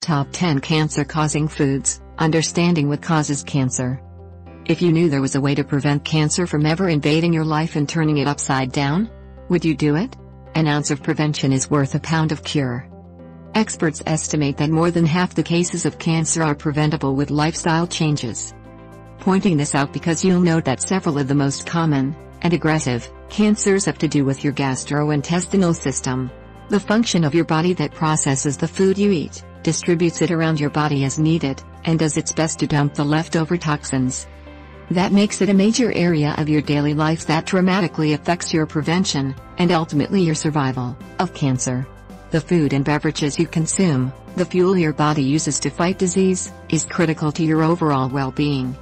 Top 10 Cancer-Causing Foods, Understanding what causes cancer. If you knew there was a way to prevent cancer from ever invading your life and turning it upside down, would you do it? An ounce of prevention is worth a pound of cure. Experts estimate that more than half the cases of cancer are preventable with lifestyle changes. Pointing this out because you'll note that several of the most common, and aggressive, cancers have to do with your gastrointestinal system. The function of your body that processes the food you eat, distributes it around your body as needed, and does its best to dump the leftover toxins. That makes it a major area of your daily life that dramatically affects your prevention, and ultimately your survival, of cancer. The food and beverages you consume, the fuel your body uses to fight disease, is critical to your overall well-being.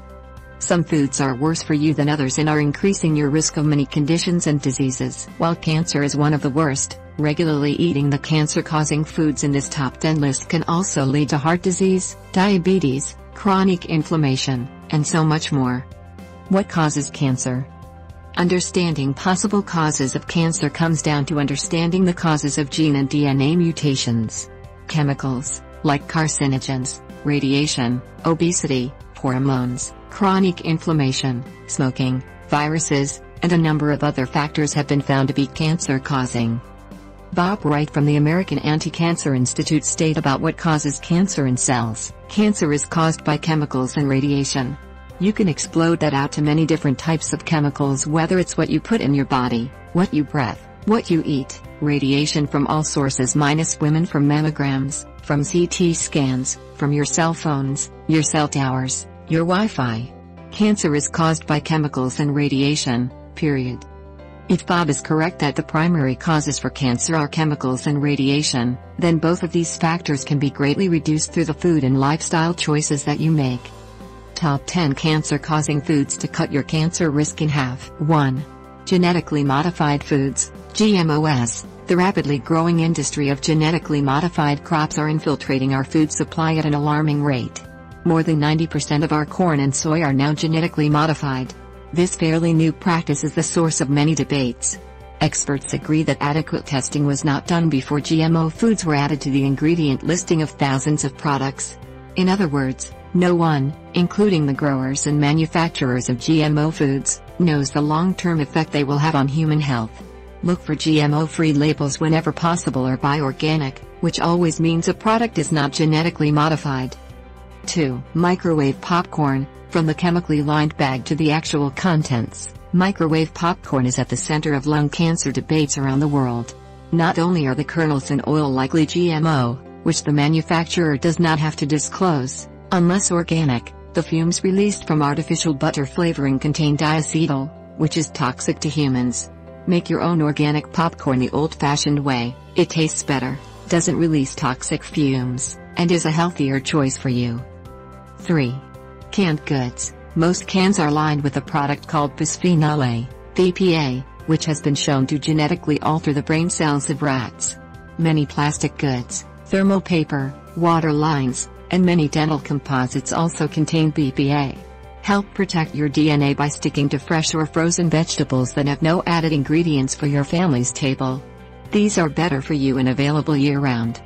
Some foods are worse for you than others and are increasing your risk of many conditions and diseases. While cancer is one of the worst, regularly eating the cancer-causing foods in this top 10 list can also lead to heart disease, diabetes, chronic inflammation, and so much more. What causes cancer? Understanding possible causes of cancer comes down to understanding the causes of gene and DNA mutations. Chemicals, like carcinogens, radiation, obesity, hormones, chronic inflammation, smoking, viruses, and a number of other factors have been found to be cancer-causing. Bob Wright from the American Anti-Cancer Institute stated about what causes cancer in cells. Cancer is caused by chemicals and radiation. You can explode that out to many different types of chemicals, whether it's what you put in your body, what you breathe, what you eat, radiation from all sources minus women from mammograms, from CT scans, from your cell phones, your cell towers, your Wi-Fi. Cancer is caused by chemicals and radiation, period. If Bob is correct that the primary causes for cancer are chemicals and radiation, then both of these factors can be greatly reduced through the food and lifestyle choices that you make. Top 10 Cancer-Causing Foods to cut your cancer risk in half. 1. Genetically modified foods, GMOs. The rapidly growing industry of genetically modified crops are infiltrating our food supply at an alarming rate. More than 90% of our corn and soy are now genetically modified. This fairly new practice is the source of many debates. Experts agree that adequate testing was not done before GMO foods were added to the ingredient listing of thousands of products. In other words, no one, including the growers and manufacturers of GMO foods, knows the long-term effect they will have on human health. Look for GMO-free labels whenever possible or buy organic, which always means a product is not genetically modified. 2. Microwave popcorn. From the chemically lined bag to the actual contents, microwave popcorn is at the center of lung cancer debates around the world. Not only are the kernels in oil likely GMO, which the manufacturer does not have to disclose, unless organic, the fumes released from artificial butter flavoring contain diacetyl, which is toxic to humans. Make your own organic popcorn the old-fashioned way. It tastes better, doesn't release toxic fumes, and is a healthier choice for you. 3. Canned goods. Most cans are lined with a product called bisphenol A, BPA, which has been shown to genetically alter the brain cells of rats. Many plastic goods, thermal paper, water lines, and many dental composites also contain BPA. Help protect your DNA by sticking to fresh or frozen vegetables that have no added ingredients for your family's table. These are better for you and available year-round.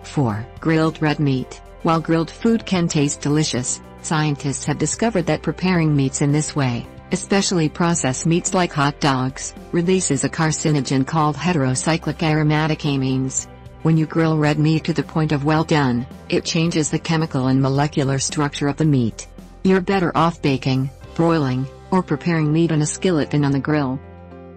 4. Grilled red meat. While grilled food can taste delicious, scientists have discovered that preparing meats in this way, especially processed meats like hot dogs, releases a carcinogen called heterocyclic aromatic amines. When you grill red meat to the point of well done, it changes the chemical and molecular structure of the meat. You're better off baking, broiling, or preparing meat in a skillet than on the grill.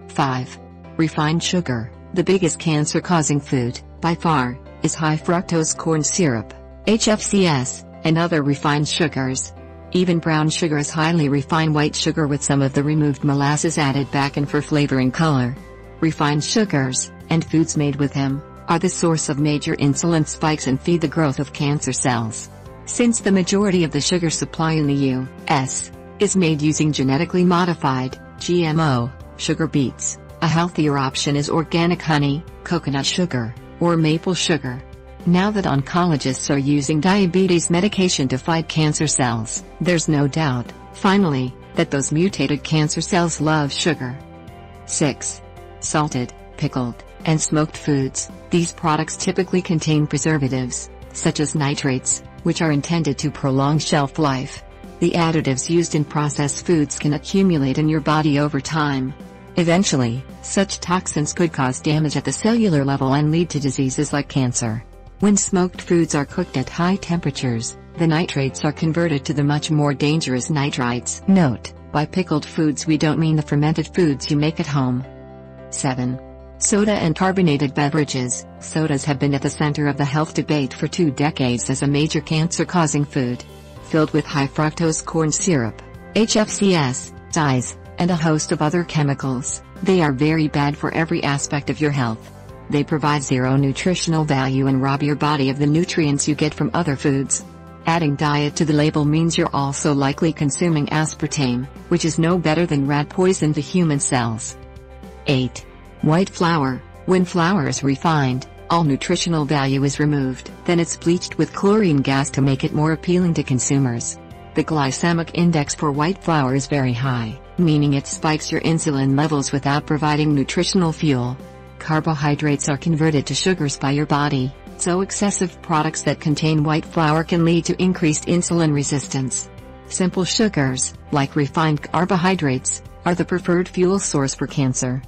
5. Refined sugar. The biggest cancer-causing food, by far, is high fructose corn syrup, HFCS, and other refined sugars. Even brown sugar is highly refined white sugar with some of the removed molasses added back in for flavor and color. Refined sugars, and foods made with them, are the source of major insulin spikes and feed the growth of cancer cells. Since the majority of the sugar supply in the U.S. is made using genetically modified, GMO, sugar beets, a healthier option is organic honey, coconut sugar, or maple sugar. Now that oncologists are using diabetes medication to fight cancer cells, there's no doubt, finally, that those mutated cancer cells love sugar. 6. Salted, pickled, and smoked foods. These products typically contain preservatives, such as nitrates, which are intended to prolong shelf life. The additives used in processed foods can accumulate in your body over time. Eventually, such toxins could cause damage at the cellular level and lead to diseases like cancer. When smoked foods are cooked at high temperatures, the nitrates are converted to the much more dangerous nitrites. Note: by pickled foods we don't mean the fermented foods you make at home. 7. Soda and carbonated beverages. Sodas have been at the center of the health debate for 2 decades as a major cancer-causing food. Filled with high fructose corn syrup, HFCS, dyes, and a host of other chemicals, they are very bad for every aspect of your health. They provide zero nutritional value and rob your body of the nutrients you get from other foods. Adding diet to the label means you're also likely consuming aspartame, which is no better than rat poison to human cells. 8. White flour. When flour is refined, all nutritional value is removed. Then it's bleached with chlorine gas to make it more appealing to consumers. The glycemic index for white flour is very high, meaning it spikes your insulin levels without providing nutritional fuel. Carbohydrates are converted to sugars by your body, so excessive products that contain white flour can lead to increased insulin resistance. Simple sugars, like refined carbohydrates, are the preferred fuel source for cancer.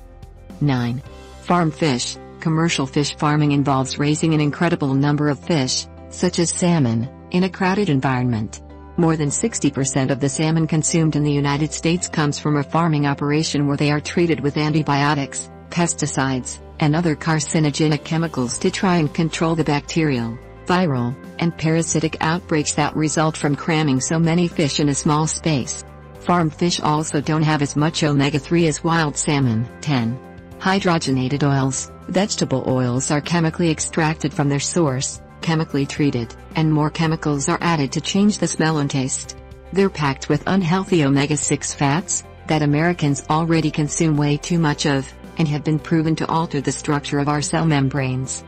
9. Farm fish. Commercial fish farming involves raising an incredible number of fish, such as salmon, in a crowded environment. More than 60% of the salmon consumed in the United States comes from a farming operation where they are treated with antibiotics, pesticides, and other carcinogenic chemicals to try and control the bacterial, viral, and parasitic outbreaks that result from cramming so many fish in a small space. Farm fish also don't have as much omega-3 as wild salmon. 10. Hydrogenated oils. Vegetable oils are chemically extracted from their source, chemically treated, and more chemicals are added to change the smell and taste. They're packed with unhealthy omega-6 fats, that Americans already consume way too much of, and have been proven to alter the structure of our cell membranes.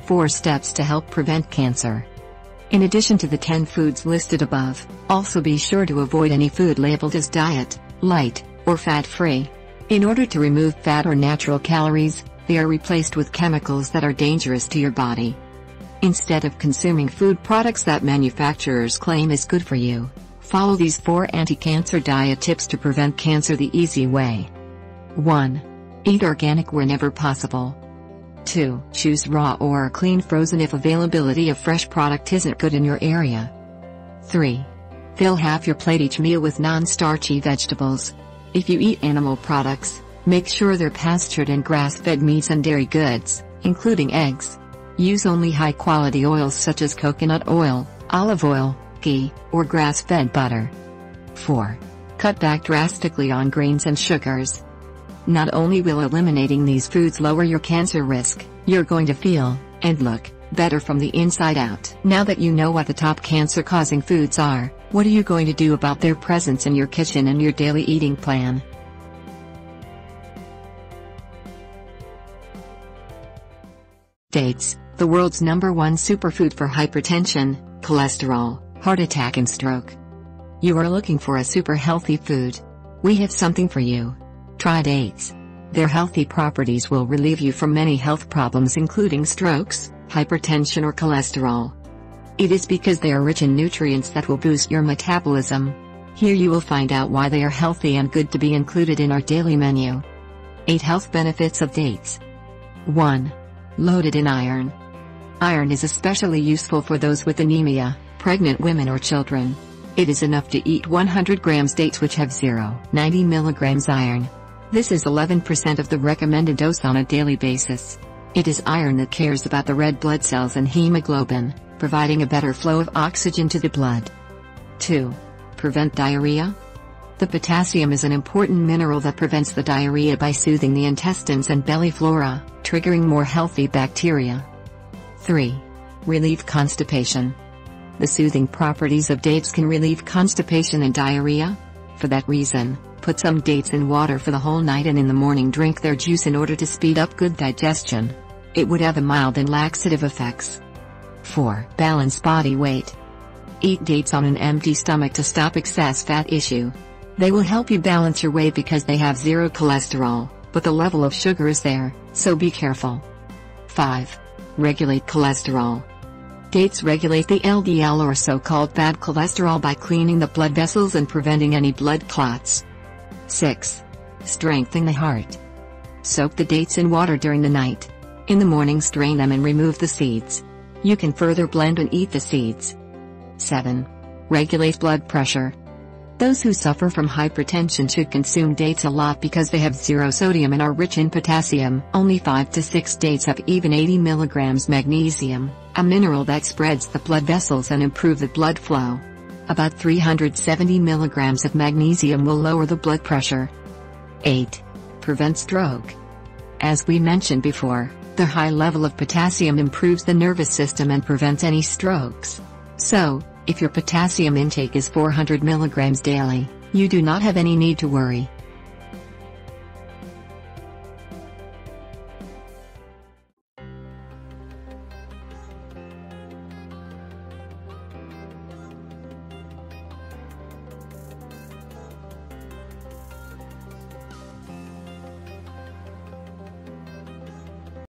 4 steps to help prevent cancer. In addition to the 10 foods listed above, also be sure to avoid any food labeled as diet, light, or fat-free. In order to remove fat or natural calories, they are replaced with chemicals that are dangerous to your body. Instead of consuming food products that manufacturers claim is good for you, follow these 4 anti-cancer diet tips to prevent cancer the easy way. 1. Eat organic whenever possible. 2. Choose raw or clean frozen if availability of fresh product isn't good in your area. 3. Fill half your plate each meal with non-starchy vegetables. If you eat animal products, make sure they're pastured and grass-fed meats and dairy goods, including eggs. Use only high-quality oils such as coconut oil, olive oil, ghee, or grass-fed butter. 4. Cut back drastically on grains and sugars. Not only will eliminating these foods lower your cancer risk, you're going to feel, and look, better from the inside out. Now that you know what the top cancer-causing foods are, what are you going to do about their presence in your kitchen and your daily eating plan? Dates, the world's #1 superfood for hypertension, cholesterol, heart attack and stroke. You are looking for a super healthy food? We have something for you. Try dates. Their healthy properties will relieve you from many health problems including strokes, hypertension or cholesterol. It is because they are rich in nutrients that will boost your metabolism. Here you will find out why they are healthy and good to be included in our daily menu. 8 health benefits of dates. 1. Loaded in iron. Iron is especially useful for those with anemia, pregnant women or children. It is enough to eat 100 grams dates which have 0.90 milligrams iron. This is 11% of the recommended dose on a daily basis. It is iron that cares about the red blood cells and hemoglobin, providing a better flow of oxygen to the blood. 2. Prevent diarrhea. The potassium is an important mineral that prevents the diarrhea by soothing the intestines and belly flora, triggering more healthy bacteria. 3. Relieve constipation. The soothing properties of dates can relieve constipation and diarrhea. For that reason, put some dates in water for the whole night and in the morning drink their juice in order to speed up good digestion. It would have a mild and laxative effects. 4. Balance body weight. Eat dates on an empty stomach to stop excess fat issue. They will help you balance your weight because they have 0 cholesterol, but the level of sugar is there, so be careful. 5. Regulate cholesterol. Dates regulate the LDL or so-called bad cholesterol by cleaning the blood vessels and preventing any blood clots. 6. Strengthen the heart. Soak the dates in water during the night. In the morning strain them and remove the seeds. You can further blend and eat the seeds. 7. Regulate blood pressure. Those who suffer from hypertension should consume dates a lot because they have zero sodium and are rich in potassium. Only 5 to 6 dates have even 80 mg magnesium, a mineral that spreads the blood vessels and improve the blood flow. About 370 mg of magnesium will lower the blood pressure. 8. Prevent stroke. As we mentioned before, the high level of potassium improves the nervous system and prevents any strokes. So, if your potassium intake is 400 mg daily, you do not have any need to worry.